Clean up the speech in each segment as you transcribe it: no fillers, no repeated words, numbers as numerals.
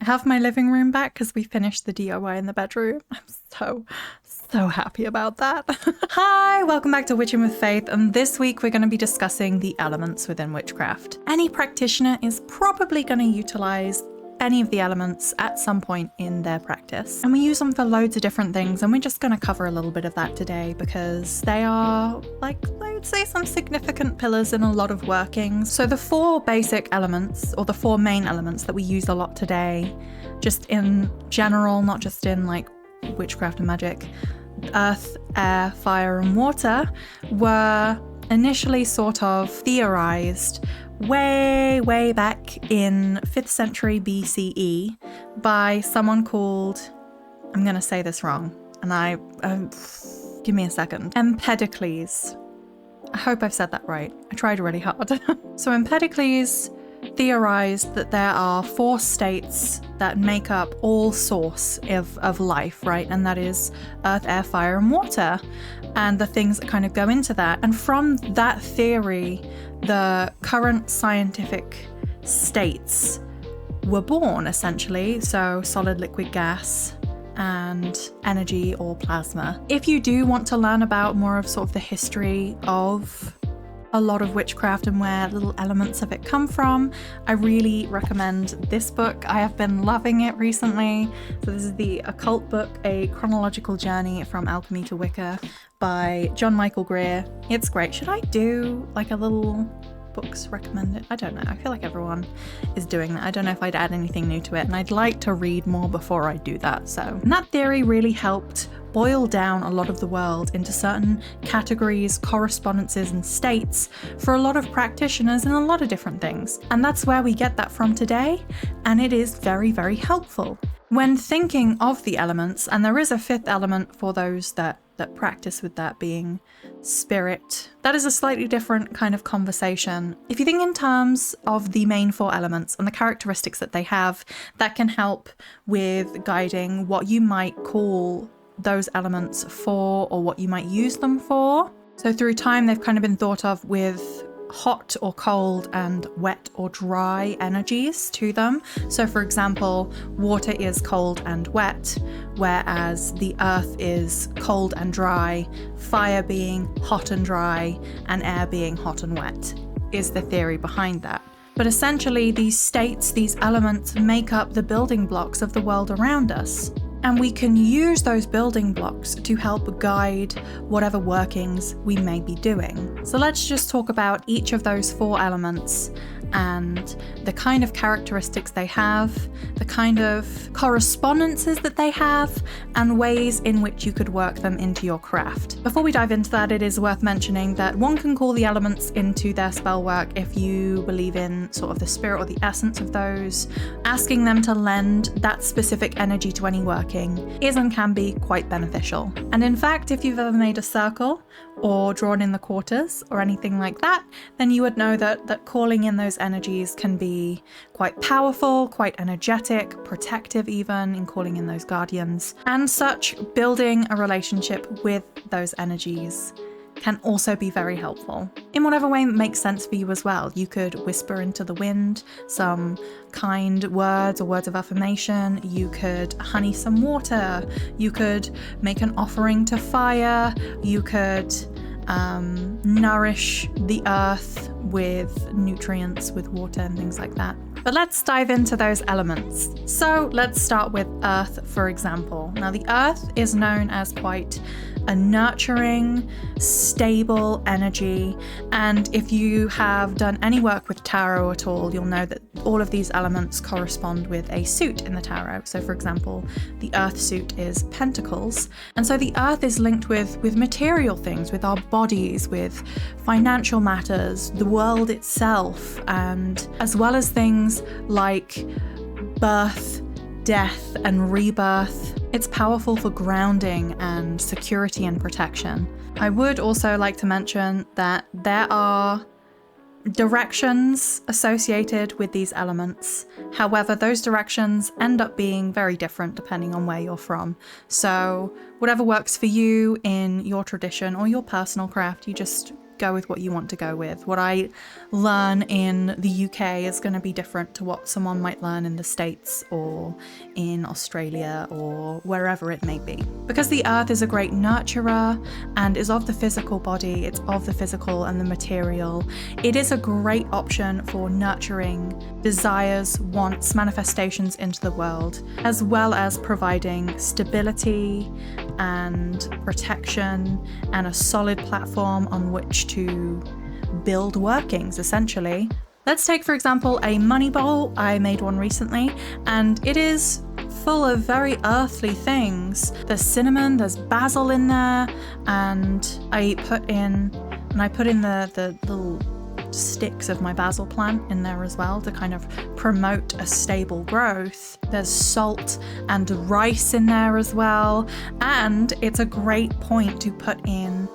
I have my living room back because we finished the DIY in the bedroom. I'm so happy about that. Hi, welcome back to Witchin with Faith, and this week we're going to be discussing the elements within witchcraft. Any practitioner is probably going to utilize any of the elements at some point in their practice, and we use them for loads of different things, and we're just going to cover a little bit of that today because they are, like, I would say, some significant pillars in a lot of workings. So the four basic elements, or the four main elements that we use a lot today, just in general, not just in like witchcraft and magic, earth, air, fire and water, were initially sort of theorized way back in 5th century BCE by someone called, I'm going to say this wrong, and give me a second, Empedocles. I hope I've said that right. I tried really hard. So Empedocles theorized that there are 4 states that make up all source of life, right? And that is earth, air, fire and water, and the things that kind of go into that. And from that theory, the current scientific states were born, essentially. So solid, liquid, gas, and energy or plasma. If you do want to learn about more of sort of the history of a lot of witchcraft and where little elements of it come from, I really recommend this book. I have been loving it recently. So this is the occult book, A Chronological Journey from Alchemy to Wicca by John Michael Greer. It's great. Should I do like a little books recommended? I don't know. I feel like everyone is doing that. I don't know if I'd add anything new to it, and I'd like to read more before I do that. So, and that theory really helped boil down a lot of the world into certain categories, correspondences and states for a lot of practitioners in a lot of different things. And that's where we get that from today, and it is very helpful. When thinking of the elements, and there is a 5th element for those that practice with that being spirit, that is a slightly different kind of conversation. If you think in terms of the main 4 elements and the characteristics that they have, that can help with guiding what you might call those elements for, or what you might use them for. So through time, they've kind of been thought of with hot or cold and wet or dry energies to them. So for example, water is cold and wet, whereas the earth is cold and dry, fire being hot and dry, and air being hot and wet is the theory behind that. But essentially, these states, these elements, make up the building blocks of the world around us. And we can use those building blocks to help guide whatever workings we may be doing. So let's just talk about each of those 4 elements and the kind of characteristics they have, the kind of correspondences that they have, and ways in which you could work them into your craft. Before we dive into that, it is worth mentioning that one can call the elements into their spell work if you believe in sort of the spirit or the essence of those. Asking them to lend that specific energy to any working is and can be quite beneficial. And in fact, if you've ever made a circle or drawn in the quarters or anything like that, then you would know that calling in those energies can be quite powerful, quite energetic, protective even, in calling in those guardians. And such, building a relationship with those energies can also be very helpful in whatever way makes sense for you as well. You could whisper into the wind some kind words or words of affirmation. You could honey some water. You could make an offering to fire. You could nourish the earth with nutrients, with water and things like that. But let's dive into those elements. So let's start with earth, for example. Now the earth is known as quite a nurturing, stable energy. And if you have done any work with tarot at all, you'll know that all of these elements correspond with a suit in the tarot. So for example, the earth suit is pentacles. And so the earth is linked with material things, with our bodies, with financial matters, the world itself, and as well as things like birth, death and rebirth. It's powerful for grounding and security and protection. I would also like to mention that there are directions associated with these elements. However, those directions end up being very different depending on where you're from. So whatever works for you in your tradition or your personal craft, you just go with what you want to go with. What I learn in the UK is going to be different to what someone might learn in the States or in Australia or wherever it may be. Because the earth is a great nurturer and is of the physical body, it's of the physical and the material, it is a great option for nurturing desires, wants, manifestations into the world, as well as providing stability and protection and a solid platform on which to build workings, essentially. Let's take, for example, a money bowl. I made one recently, and it is full of very earthly things. There's cinnamon, there's basil in there, and I put in the little sticks of my basil plant in there as well to kind of promote a stable growth. There's salt and rice in there as well, and it's a great point to put in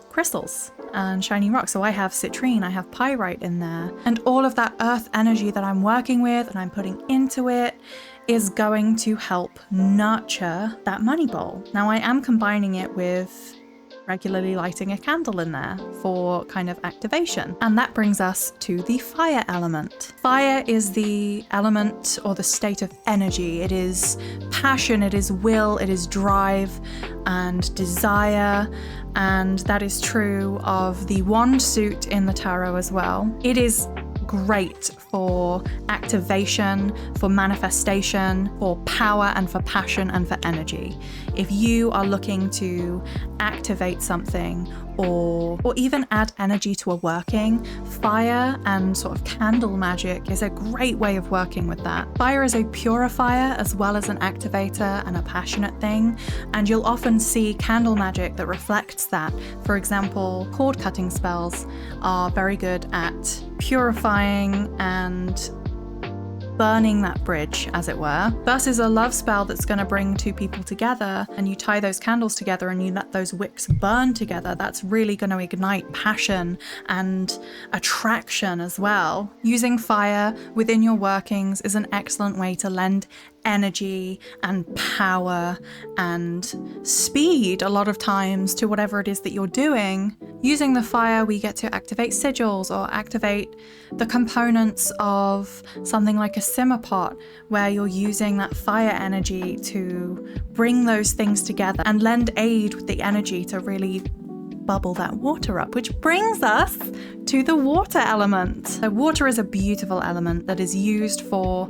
crystals and shiny rocks. So I have citrine, I have pyrite in there, and all of that earth energy that I'm working with and I'm putting into it is going to help nurture that money bowl. Now I am combining it with regularly lighting a candle in there for kind of activation. And that brings us to the fire element. Fire is the element or the state of energy. It is passion, it is will, it is drive and desire. And that is true of the wand suit in the tarot as well. It is great for activation, for manifestation, for power and for passion and for energy. If you are looking to activate something or even add energy to a working, fire and sort of candle magic is a great way of working with that. Fire is a purifier as well as an activator and a passionate thing, and you'll often see candle magic that reflects that. For example, cord cutting spells are very good at purifying and burning that bridge, as it were, versus a love spell that's going to bring two people together, and you tie those candles together and you let those wicks burn together. That's really going to ignite passion and attraction as well. Using fire within your workings is an excellent way to lend energy and power and speed a lot of times to whatever it is that you're doing. Using the fire, we get to activate sigils or activate the components of something like a simmer pot, where you're using that fire energy to bring those things together and lend aid with the energy to really bubble that water up, which brings us to the water element. So water is a beautiful element that is used for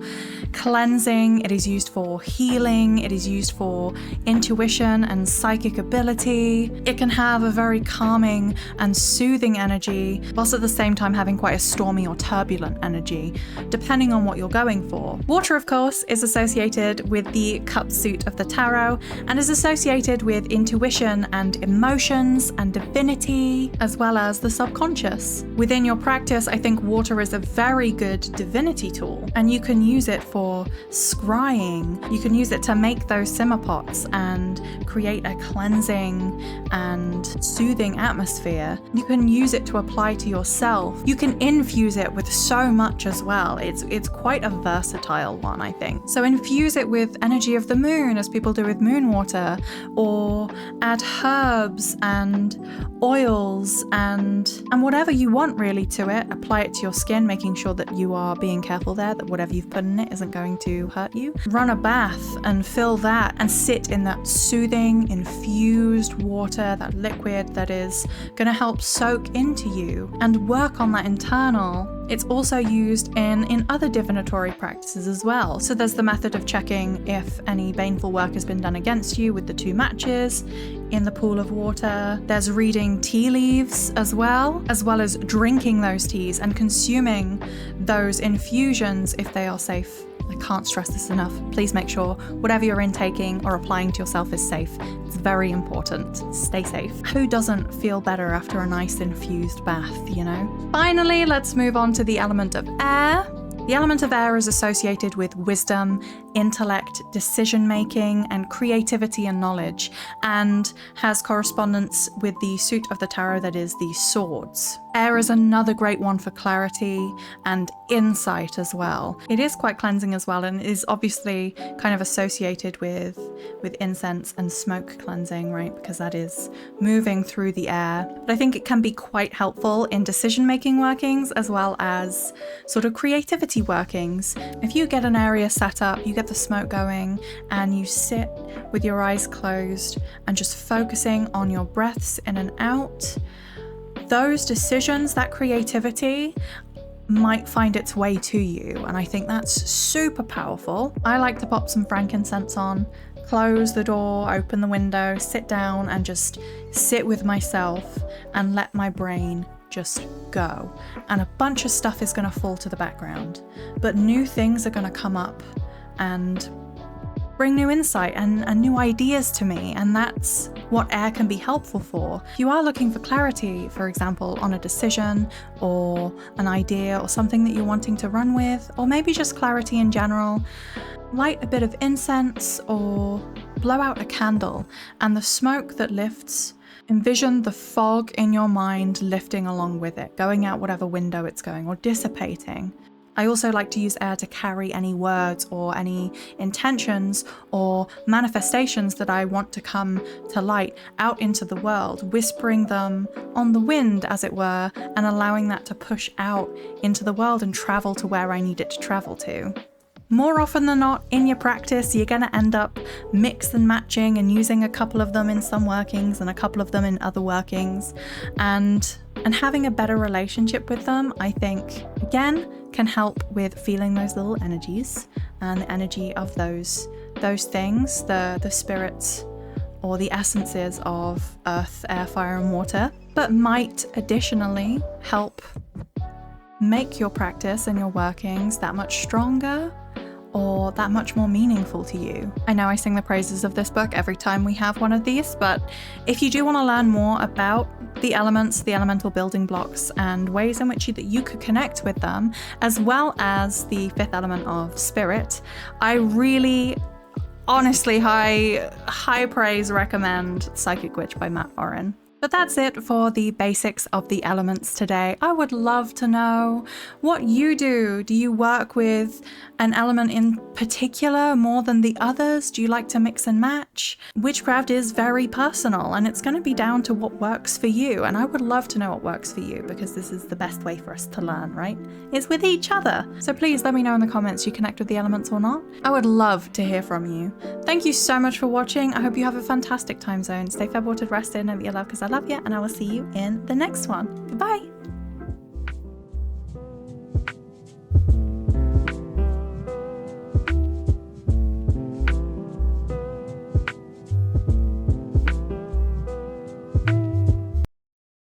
cleansing, it is used for healing, it is used for intuition and psychic ability. It can have a very calming and soothing energy, whilst at the same time having quite a stormy or turbulent energy, depending on what you're going for. Water, of course, is associated with the cup suit of the tarot and is associated with intuition and emotions and divinity, as well as the subconscious. Within your practice, I think water is a very good divinity tool, and you can use it for scrying. You can use it to make those simmer pots and create a cleansing and soothing atmosphere. You can use it to apply to yourself. You can infuse it with so much as well. It's quite a versatile one, I think. So infuse it with energy of the moon, as people do with moon water, or add herbs and oils and whatever you want really to it. Apply it to your skin, making sure that you are being careful there, that whatever you've put in it isn't going to hurt you. Run a bath and fill that and sit in that soothing, infused water, that liquid that is going to help soak into you and work on that internal. It's also used in other divinatory practices as well. So there's the method of checking if any baneful work has been done against you with the 2 matches in the pool of water. There's reading tea leaves as well as drinking those teas and consuming those infusions if they are safe. I can't stress this enough. Please make sure whatever you're intaking or applying to yourself is safe. It's very important. Stay safe. Who doesn't feel better after a nice infused bath, you know? Finally, let's move on to the element of air. The element of air is associated with wisdom, intellect, decision-making, and creativity and knowledge, and has correspondence with the suit of the tarot that is the swords. Air is another great one for clarity and insight as well. It is quite cleansing as well, and is obviously kind of associated with incense and smoke cleansing, right? Because that is moving through the air. But I think it can be quite helpful in decision-making workings as well as sort of creativity workings. If you get an area set up, you get the smoke going, and you sit with your eyes closed and just focusing on your breaths in and out, those decisions, that creativity might find its way to you, and I think that's super powerful. I like to pop some frankincense on, close the door, open the window, sit down and just sit with myself and let my brain just go. And a bunch of stuff is going to fall to the background, but new things are going to come up and bring new insight and new ideas to me, and that's what air can be helpful for. If you are looking for clarity, for example, on a decision or an idea or something that you're wanting to run with, or maybe just clarity in general, light a bit of incense or blow out a candle, and the smoke that lifts, envision the fog in your mind lifting along with it, going out whatever window it's going or dissipating. I also like to use air to carry any words or any intentions or manifestations that I want to come to light out into the world, whispering them on the wind, as it were, and allowing that to push out into the world and travel to where I need it to travel to. More often than not, in your practice, you're going to end up mix and matching and using a couple of them in some workings and a couple of them in other workings, and having a better relationship with them, I think, again, can help with feeling those little energies and the energy of those things, the spirits or the essences of earth, air, fire, and water, but might additionally help make your practice and your workings that much stronger or that much more meaningful to you. I know I sing the praises of this book every time we have one of these, but if you do want to learn more about the elements, the elemental building blocks, and ways in which you could connect with them, as well as the fifth element of spirit, I really, honestly, high praise recommend Psychic Witch by Matt Oren. But that's it for the basics of the elements today. I would love to know what you do. Do you work with an element in particular more than the others? Do you like to mix and match? Witchcraft is very personal, and it's going to be down to what works for you. And I would love to know what works for you, because this is the best way for us to learn, right? Is with each other. So please let me know in the comments you connect with the elements or not. I would love to hear from you. Thank you so much for watching. I hope you have a fantastic time zone. Stay fed, watered, rested, know that you're loved because I love you, and I will see you in the next one. Goodbye.